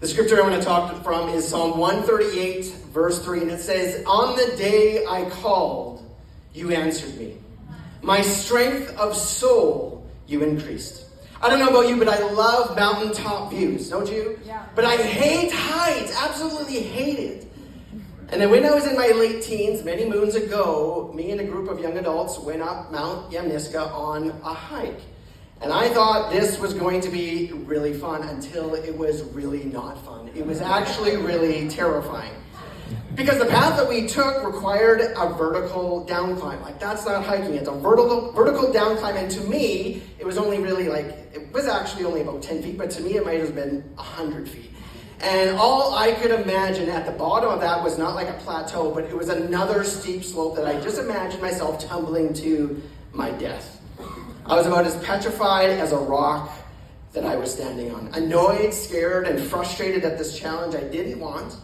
The scripture I want to talk from is Psalm 138, verse 3, and it says, "On the day I called, you answered me. My strength of soul you increased." I don't know about you, but I love mountaintop views, don't you? Yeah. But I hate heights, absolutely hate it. And then when I was in my late teens, many moons ago, me and a group of young adults went up Mount Yamniska on a hike. And I thought this was going to be really fun until it was really not fun. It was actually really terrifying. Because the path that we took required a vertical down climb. Like, that's not hiking, it's a vertical down climb. And to me, it was only really it was actually only about 10 feet, but to me it might have been 100 feet. And all I could imagine at the bottom of that was not like a plateau, but it was another steep slope that I just imagined myself tumbling to my death. I was about as petrified as a rock that I was standing on. Annoyed, scared, and frustrated at this challenge I didn't want.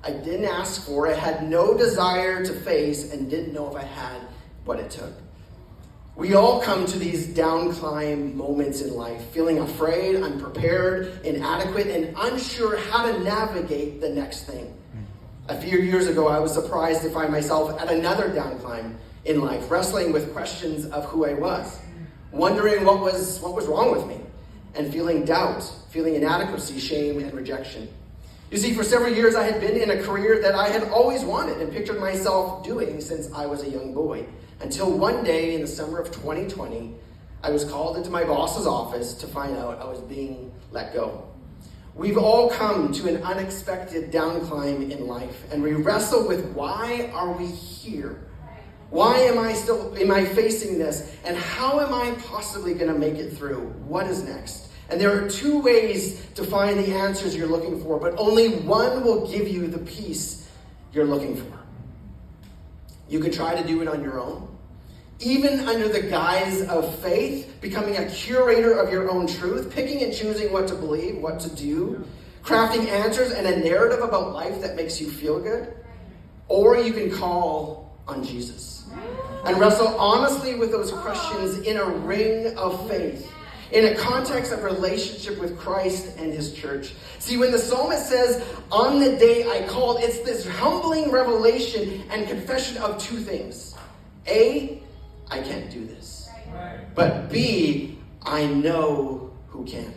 I didn't ask for it, had no desire to face, and didn't know if I had what it took. We all come to these down climb moments in life, feeling afraid, unprepared, inadequate, and unsure how to navigate the next thing. A few years ago, I was surprised to find myself at another down climb in life, wrestling with questions of who I was, wondering what was wrong with me, and feeling doubt, feeling inadequacy, shame, and rejection. You see, for several years I had been in a career that I had always wanted and pictured myself doing since I was a young boy. Until one day in the summer of 2020, I was called into my boss's office to find out I was being let go. We've all come to an unexpected down climb in life, and we wrestle with, why are we here? Why am I facing this? And how am I possibly going to make it through? What is next? And there are two ways to find the answers you're looking for, but only one will give you the peace you're looking for. You can try to do it on your own, even under the guise of faith, becoming a curator of your own truth, picking and choosing what to believe, what to do, crafting answers and a narrative about life that makes you feel good. Or you can call on Jesus and wrestle honestly with those questions in a ring of faith, in a context of relationship with Christ and his church. See, when the psalmist says, "On the day I called," it's this humbling revelation and confession of two things. A, I can't do this. But B, I know who can.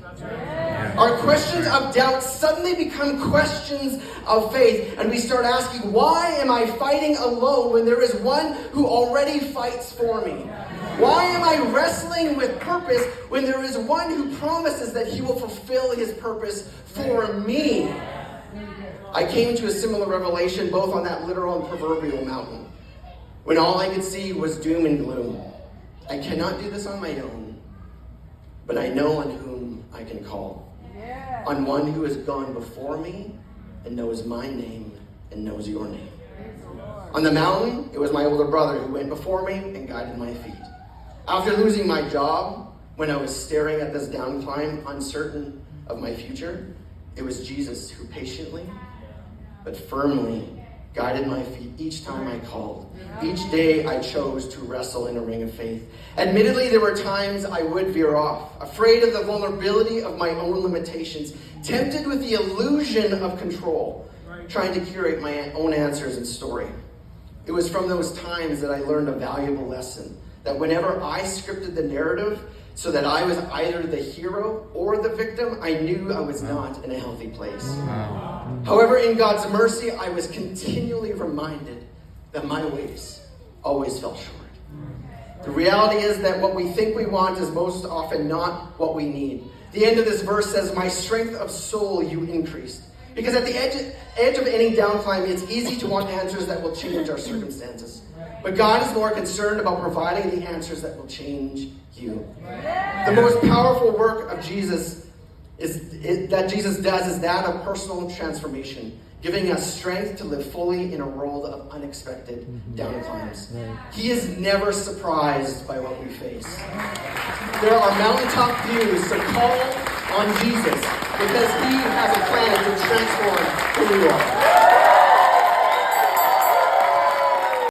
Our questions of doubt suddenly become questions of faith, and we start asking, why am I fighting alone when there is one who already fights for me? Why am I wrestling with purpose when there is one who promises that he will fulfill his purpose for me? I came to a similar revelation both on that literal and proverbial mountain, when all I could see was doom and gloom. I cannot do this on my own, but I know on whom I can call. On one who has gone before me and knows my name and knows your name. On the mountain, it was my older brother who went before me and guided my feet. After losing my job, when I was staring at this down climb, uncertain of my future, it was Jesus who patiently but firmly guided my feet each time I called. Each day I chose to wrestle in a ring of faith. Admittedly, there were times I would veer off, afraid of the vulnerability of my own limitations, tempted with the illusion of control, trying to curate my own answers and story. It was from those times that I learned a valuable lesson, that whenever I scripted the narrative so that I was either the hero or the victim, I knew I was not in a healthy place. However, in God's mercy, I was continually reminded that my ways always fell short. The reality is that what we think we want is most often not what we need. The end of this verse says, "My strength of soul you increased." Because at the edge of any down climb, it's easy to want answers that will change our circumstances. But God is more concerned about providing the answers that will change you. The most powerful work of Jesus that Jesus does is that of personal transformation, giving us strength to live fully in a world of unexpected down climbs. He is never surprised by what we face. There are mountaintop views, so call on Jesus, because he has a plan to transform who you are.